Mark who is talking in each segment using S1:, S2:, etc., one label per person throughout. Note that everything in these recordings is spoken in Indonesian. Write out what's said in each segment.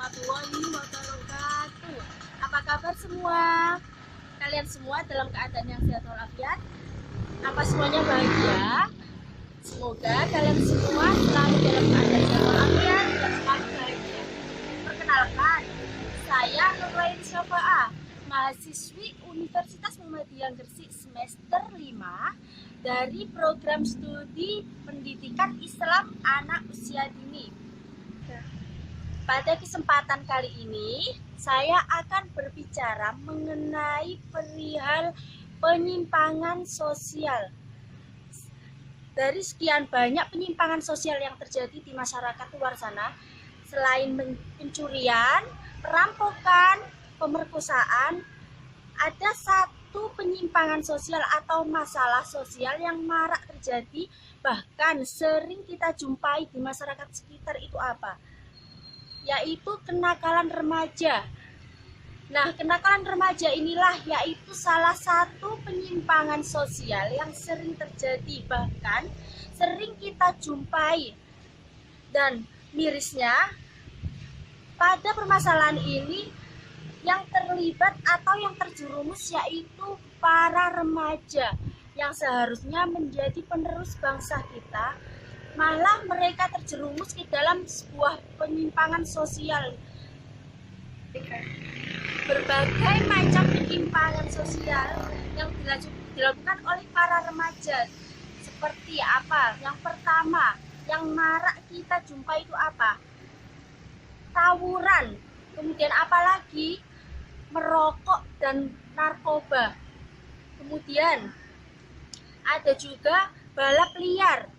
S1: warahmatullahi wabarakatuh. Apa kabar semua? Kalian semua dalam keadaan yang sehat walafiat? Apa semuanya bahagia? Semoga kalian semua selalu dalam keadaan sehat walafiat dan selalu bahagia. Perkenalkan, saya Nurlain Syafa'ah, mahasiswi Universitas Muhammadiyah Gresik semester 5 dari program studi Pendidikan Islam Anak Usia Dini. Pada kesempatan kali ini, saya akan berbicara mengenai perihal penyimpangan sosial. Dari sekian banyak penyimpangan sosial yang terjadi di masyarakat luar sana, selain pencurian, perampokan, pemerkosaan, ada satu penyimpangan sosial atau masalah sosial yang marak terjadi, bahkan sering kita jumpai di masyarakat sekitar. Itu apa? Yaitu kenakalan remaja. Nah, kenakalan remaja inilah yaitu salah satu penyimpangan sosial yang sering terjadi, bahkan sering kita jumpai. Dan mirisnya, pada permasalahan ini yang terlibat atau yang terjerumus yaitu para remaja yang seharusnya menjadi penerus bangsa kita, malah mereka terjerumus ke dalam sebuah penyimpangan sosial. Berbagai macam penyimpangan sosial yang dilakukan oleh para remaja. Seperti apa? Yang pertama, yang marak kita jumpai itu apa? Tawuran. Kemudian apalagi? Merokok dan narkoba. Kemudian ada juga balap liar.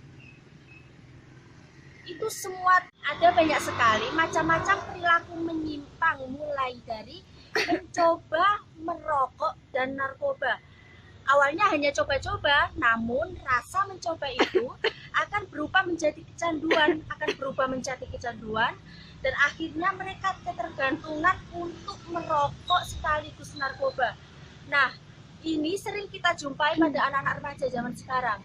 S1: Itu semua ada banyak sekali macam-macam perilaku menyimpang, mulai dari mencoba merokok dan narkoba. Awalnya hanya coba-coba, namun rasa mencoba itu akan berubah menjadi kecanduan, dan akhirnya mereka ketergantungan untuk merokok sekaligus narkoba. Nah, ini sering kita jumpai pada anak-anak remaja zaman sekarang.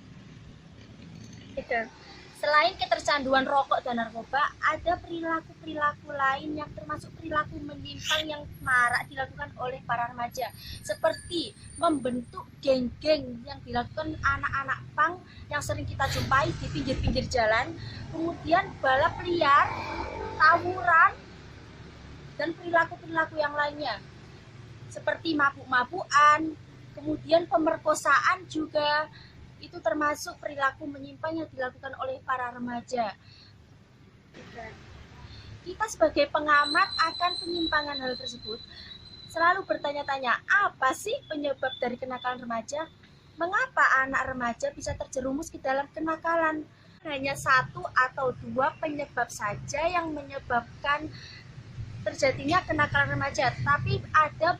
S1: Selain ketercanduan rokok dan narkoba, ada perilaku-perilaku lain yang termasuk perilaku menyimpang yang marak dilakukan oleh para remaja. Seperti membentuk geng-geng yang dilakukan anak-anak pang yang sering kita jumpai di pinggir-pinggir jalan. Kemudian balap liar, tawuran, dan perilaku-perilaku yang lainnya. Seperti mabuk-mabukan, kemudian pemerkosaan juga. Itu termasuk perilaku menyimpang yang dilakukan oleh para remaja. Kita sebagai pengamat akan penyimpangan hal tersebut selalu bertanya-tanya, apa sih penyebab dari kenakalan remaja? Mengapa anak remaja bisa terjerumus ke dalam kenakalan? Hanya satu atau dua penyebab saja yang menyebabkan terjadinya kenakalan remaja, tapi ada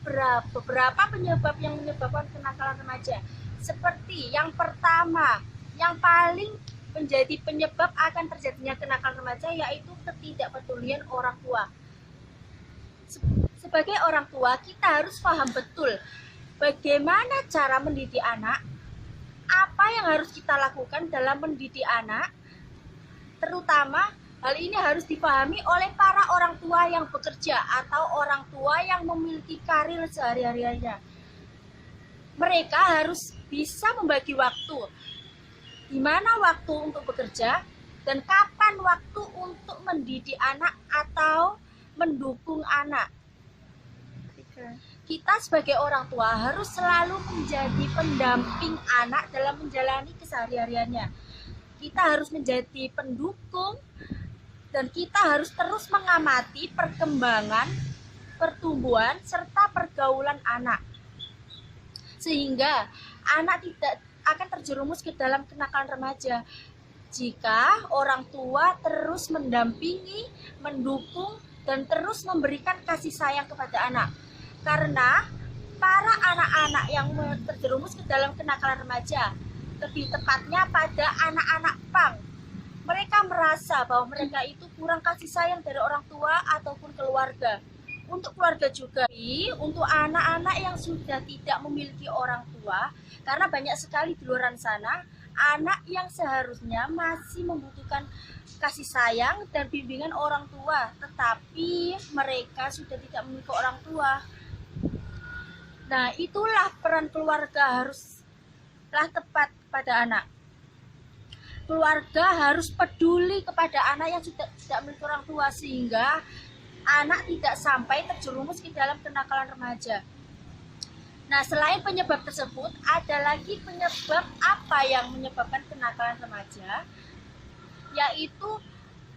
S1: beberapa penyebab yang menyebabkan kenakalan remaja. Seperti yang pertama, yang paling menjadi penyebab akan terjadinya kenakalan remaja yaitu ketidakpedulian orang tua. Sebagai orang tua, kita harus paham betul bagaimana cara mendidik anak, apa yang harus kita lakukan dalam mendidik anak, terutama hal ini harus dipahami oleh para orang tua yang bekerja atau orang tua yang memiliki karir sehari-harinya. Mereka harus bisa membagi waktu, di mana waktu untuk bekerja dan kapan waktu untuk mendidik anak atau mendukung anak. Kita sebagai orang tua harus selalu menjadi pendamping anak dalam menjalani kesehariannya. Kita harus menjadi pendukung dan kita harus terus mengamati perkembangan, pertumbuhan, serta pergaulan anak. Sehingga anak tidak akan terjerumus ke dalam kenakalan remaja jika orang tua terus mendampingi, mendukung, dan terus memberikan kasih sayang kepada anak. Karena para anak-anak yang terjerumus ke dalam kenakalan remaja, lebih tepatnya pada anak-anak pang, mereka merasa bahwa mereka itu kurang kasih sayang dari orang tua ataupun keluarga. Untuk keluarga juga, untuk anak-anak yang sudah tidak memiliki orang tua, karena banyak sekali di luar sana anak yang seharusnya masih membutuhkan kasih sayang dan bimbingan orang tua, tetapi mereka sudah tidak memiliki orang tua. Nah, itulah peran keluarga haruslah tepat pada anak. Keluarga harus peduli kepada anak yang sudah tidak memiliki orang tua, sehingga anak tidak sampai terjerumus ke dalam kenakalan remaja. Nah, selain penyebab tersebut, ada lagi penyebab apa yang menyebabkan kenakalan remaja, yaitu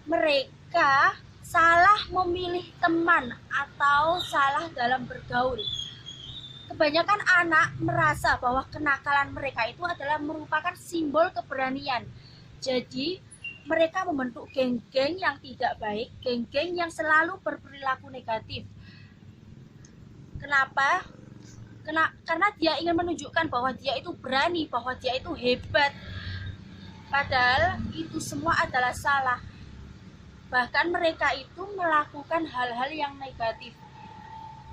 S1: mereka salah memilih teman atau salah dalam bergaul. Kebanyakan anak merasa bahwa kenakalan mereka itu adalah merupakan simbol keberanian. Jadi, mereka membentuk geng-geng yang tidak baik, geng-geng yang selalu berperilaku negatif. Kenapa? Karena dia ingin menunjukkan bahwa dia itu berani, bahwa dia itu hebat. Padahal itu semua adalah salah. Bahkan mereka itu melakukan hal-hal yang negatif.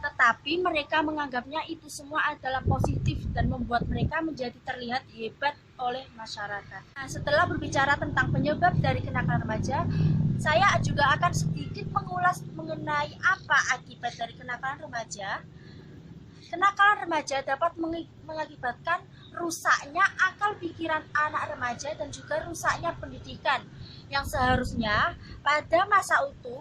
S1: Tetapi mereka menganggapnya itu semua adalah positif dan membuat mereka menjadi terlihat hebat oleh masyarakat. Nah, setelah berbicara tentang penyebab dari kenakalan remaja, saya juga akan sedikit mengulas mengenai apa akibat dari kenakalan remaja. Kenakalan remaja dapat mengakibatkan rusaknya akal pikiran anak remaja dan juga rusaknya pendidikan yang seharusnya pada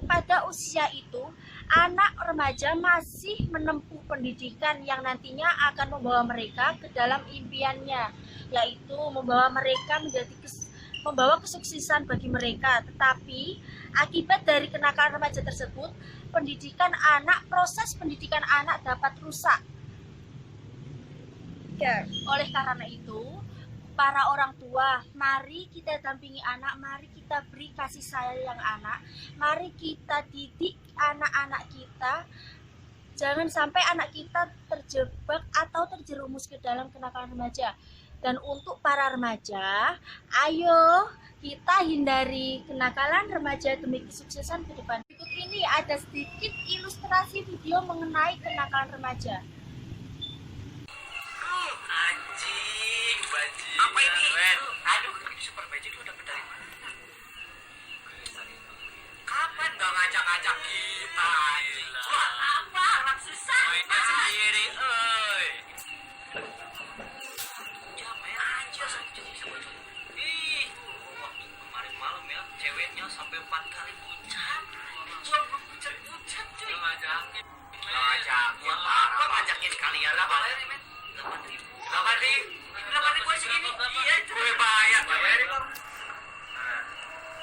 S1: pada usia itu anak remaja masih menempuh pendidikan yang nantinya akan membawa mereka ke dalam impiannya, yaitu membawa kesuksesan bagi mereka. Tetapi akibat dari kenakalan remaja tersebut, proses pendidikan anak dapat rusak. Oleh karena itu, para orang tua, mari kita dampingi anak, mari kita beri kasih sayang anak, mari kita didik anak-anak kita. Jangan sampai anak kita terjebak atau terjerumus ke dalam kenakalan remaja. Dan untuk para remaja, ayo kita hindari kenakalan remaja demi kesuksesan ke depan. Berikut ini ada sedikit ilustrasi video mengenai kenakalan remaja.
S2: Apa ini? Aduh, ini super magic lu dapet dari mana? Kapan dong ngajak-ngajak kita? Buat apa? Orang susah. Main sendiri, oi. Jamai aja sama ih, waktu kemarin malam ya, ceweknya sampai 4 kali pucat. Gua belum pucat cuy. Ngajakin. Buat apa ngajakin sekalian? Berapa bayar nih, men? 8.000. 8.000 segini? Iya, itu bayar.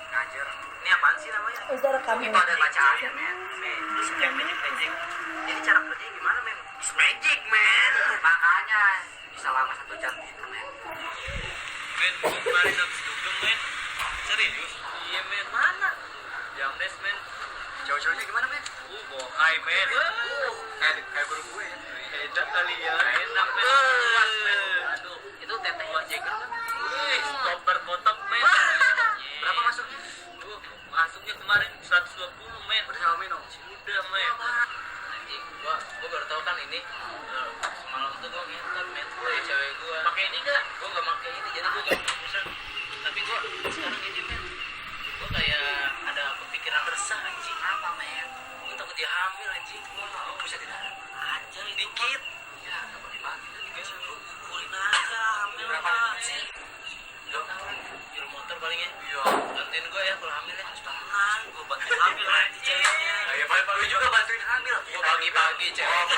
S2: Ngajar. Ini apaan sih namanya?
S1: Udah rekam.
S2: Itu ada bacaannya, men. This magic. Jadi cara kerjanya gimana, men? This magic, men. Makanya bisa lama 1 jam gitu, men. Men, kemarin habis dugem, men. Serius? Iya, men. Mana? Jamres, men. Cowok-cowoknya gimana, men? Bohai, men. Kayak baru gue ya. Edan kali ya. Enak, men. Puas, men. Aduh, itu teteh Mbak Jagger kan? Wih, stopper kotak, men. Berapa masuknya? Masuknya kemarin 120, men. Udah sama minum? Udah, men. Anjing, gua baru tau kan ini. Semalam tuh gua nginter, men. Cewek gua. Pakai ini enggak? Gua enggak pakai ini, jadi gua enggak pesan. Tapi gua sekarang ini, men. Gua kayak ada kepikiran resah, anjing. Apa, men? Gua takut dia hamil, anjing. Gua bisa tidak aja ini dikit. Ya, enggak bagi-bagi tuh dikasih lu. Kurin aja, hamil berapa sih? Enggak tahu, jual motor paling ya. Iya. Bantuin gua ya kalau hamil ya. Tenang, gua bantuin hamil nanti ceweknya. Ayo, paling juga bantuin hamil. Gua bagi-bagi cewek.